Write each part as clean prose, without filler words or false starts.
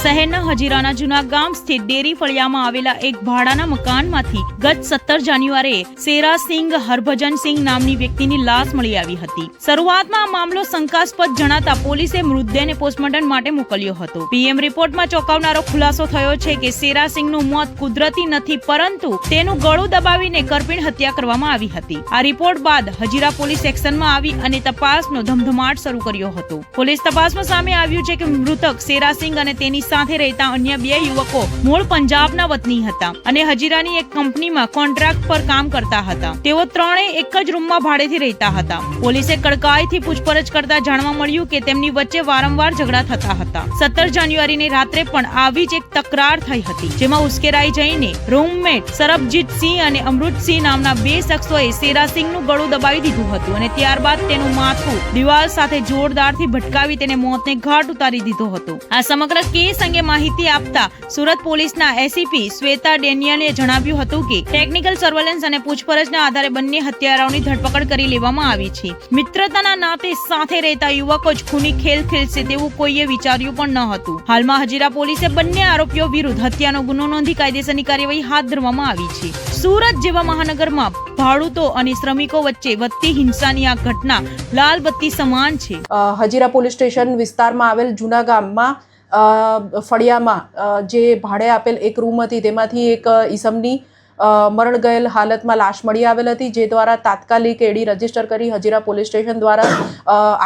શહેરના હજીરાના જૂના ગામ સ્થિત ડેરી ફળિયામાં આવેલા એક ભાડાના મકાનમાંથી ગત 17 જાન્યુઆરીએ શેરાસિંગ હરભજનસિંગ નામની વ્યક્તિની લાશ મળી આવી હતી। શરૂઆતમાં આ મામલો શંકાસ્પદ જણાતા પોલીસે મૃતદેહને પોસ્ટમોર્ટમ માટે મોકલ્યો હતો। પીએમ રિપોર્ટમાં ચોંકાવનારો ખુલાસો થયો છે કે શેરાસિંગનું મોત કુદરતી નથી, પરંતુ તેનું ગળું દબાવીને કરપીણ હત્યા કરવામાં આવી હતી। આ રિપોર્ટ બાદ હજીરા પોલીસ એક્શનમાં આવી અને તપાસનો ધમધમાટ શરૂ કર્યો હતો। પોલીસ તપાસમાં સામે આવ્યું છે કે મૃતક શેરાસિંગ અને તેની સાથે રહેતા અન્ય 2 યુવકો મૂળ પંજાબના વતની હતા અને હજીરાની એક કંપનીમાં કોન્ટ્રાક્ટ પર કામ કરતા હતા। તેઓ ત્રણેય એક જ રૂમમાં ભાડેથી રહેતા હતા। પોલીસે કડકાઈથી પૂછપરછ કરતા જાણવા મળ્યું કે તેમની વચ્ચે વારંવાર ઝઘડા થતા હતા। 17 જાન્યુઆરીની રાત્રે પણ આવી જ એક તકરાર થઈ હતી, જેમાં ઉશ્કેરાઈ જઈને રૂમમેટ સરબજીતસિંહ અને અમૃતસિંહ નામના 2 શખ્સોએ શેરાસિંગનું ગળું દબાવી દીધું હતું અને ત્યારબાદ તેનું માથું દિવાલ સાથે જોરદારથી ભટકાવી તેને મોતને ઘાટ ઉતારી દીધો હતો। આ સમગ્ર કેસ અંગે માહિતી આપતા સુરત પોલીસના એસીપી શ્વેતા ડેનિયલે જણાવ્યું હતું કે ટેકનિકલ સર્વેલન્સ અને પૂછપરછના આધારે બંને હત્યારાઓની ધરપકડ કરી લેવામાં આવી છે। મિત્રતાના નાતે સાથે રહેતા યુવકો જ ખૂની ખેલ ખેલશે તેવું કોઈએ વિચાર્યું પણ ન હતું। હાલમાં હજીરા પોલીસે બંને આરોપીઓ વિરુદ્ધ હત્યાનો ગુનો નોંધી કાયદેસરની કાર્યવાહી હાથ ધરવામાં આવી છે। સુરત જેવા મહાનગરમાં ભાડૂતો અને શ્રમિકો વચ્ચે વધતી હિંસાની આ ઘટના લાલ બત્તી સમાન છે। હજીરા પોલીસ સ્ટેશન વિસ્તારમાં આવેલ જૂના ગામમાં ફળિયામાં જે ભાડે આપેલ એક રૂમ હતી, તેમાંથી એક ઈસમની મરણ ગયેલ હાલતમાં લાશ મળી આવેલ હતી, જે દ્વારા તાત્કાલિક એડી રજીસ્ટર કરી હજીરા પોલીસ સ્ટેશન દ્વારા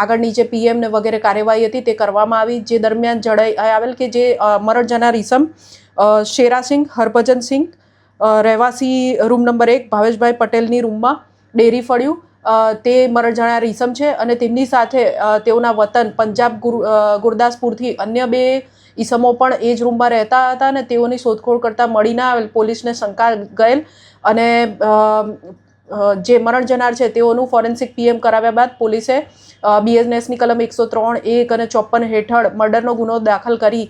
આગળની જે પીએમ ને વગેરે કાર્યવાહી હતી તે કરવામાં આવી। જે દરમિયાન જણાઈ આવેલ કે જે મરણ જનાર ઈસમ શેરાસિંગ હરભજનસિંહ રહેવાસી રૂમ નંબર 1 ભાવેશભાઈ પટેલની રૂમમાં ડેરી ફળ્યું તે મરણ જનાર ઈસમ છે અને તેમની સાથે તેઓના વતન પંજાબ ગુરદાસપુરથી અન્ય 2 ઈસમો પણ એ જ રૂમમાં રહેતા હતા અને તેઓની શોધખોળ કરતા મળી ના આવેલ પોલીસને શંકા ગયેલ અને જે મરણ જનાર છે તેઓનું ફોરેન્સિક પીએમ કરાવ્યા બાદ પોલીસે બીએનએસની કલમ 103, 1 અને 54 હેઠળ મર્ડરનો ગુનો દાખલ કરી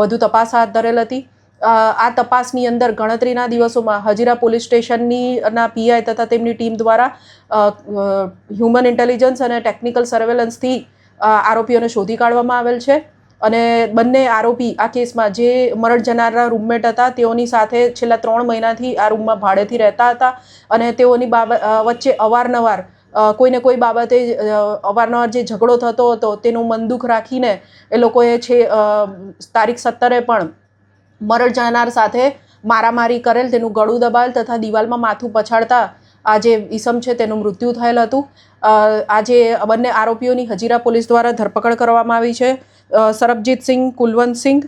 વધુ તપાસ હાથ ધરેલ હતી। આ તપાસની અંદર ગણતરીના દિવસોમાં હજીરા પોલીસ સ્ટેશનની પીઆઈ તથા તેમની ટીમ દ્વારા હ્યુમન ઇન્ટેલિજન્સ અને ટેકનિકલ સર્વેલન્સથી આરોપીઓને શોધી કાઢવામાં આવેલ છે અને બંને આરોપી આ કેસમાં જે મરણ જનારના રૂમમેટ હતા તેઓની સાથે છેલ્લા 3 મહિનાથી આ રૂમમાં ભાડેથી રહેતા હતા અને તેઓની વચ્ચે અવારનવાર કોઈને કોઈ બાબતે અવારનવાર જે ઝઘડો થતો હતો તેનું મનદુખ રાખીને એ લોકોએ તારીખ 17 પણ મરણ જનાર સાથે મારામારી કરેલ, તેનું ગળું દબાવેલ તથા દિવાલમાં માથું પછાડતા આ જે ઈસમ છે તેનું મૃત્યુ થયેલ હતું। આજે બંને આરોપીઓની હજીરા પોલીસ દ્વારા ધરપકડ કરવામાં આવી છે। સરબજીતસિંહ કુલવંતસિંહ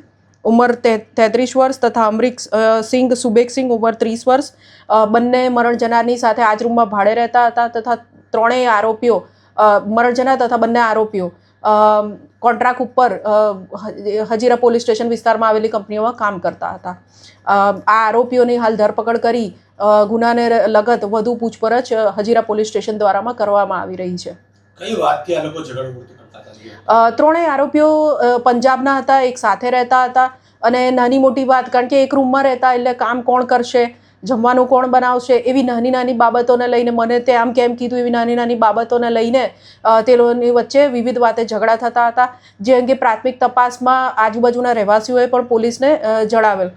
ઉંમર 33 વર્ષ તથા અમરીકસિંહ સુબેકસિંહ ઉંમર 30 વર્ષ બંને મરણ જનારની સાથે આજ રૂમમાં ભાડે રહેતા હતા તથા ત્રણેય આરોપીઓ મરણ જનાર તથા બંને આરોપીઓ કોન્ટ્રાક્ટ ઉપર હજીરા પોલીસ સ્ટેશન વિસ્તારમાં આવેલી કંપનીઓમાં કામ કરતા હતા। આ આરોપીઓની હાલ ધરપકડ કરી ગુનાને લગત વધુ પૂછપરછ હજીરા પોલીસ સ્ટેશન દ્વારામાં કરવામાં આવી રહી છે। કઈ વાતથી આ લોકો ઝઘડો કરતા હતા? ત્રણેય આરોપીઓ પંજાબના હતા, એક સાથે રહેતા હતા અને નાની મોટી વાત, કારણ કે એક રૂમમાં રહેતા એટલે કામ કોણ કરશે, જમવાનું કોણ બનાવશે, એવી નાની નાની બાબતોને લઈને મને તે આમ કેમ કીધું, એવી નાની નાની બાબતોને લઈને તે લોકોની વચ્ચે વિવિધ વાતે ઝઘડા થતા હતા, જે અંગે પ્રાથમિક તપાસમાં આજુબાજુના રહેવાસીઓએ પણ પોલીસને જણાવેલ।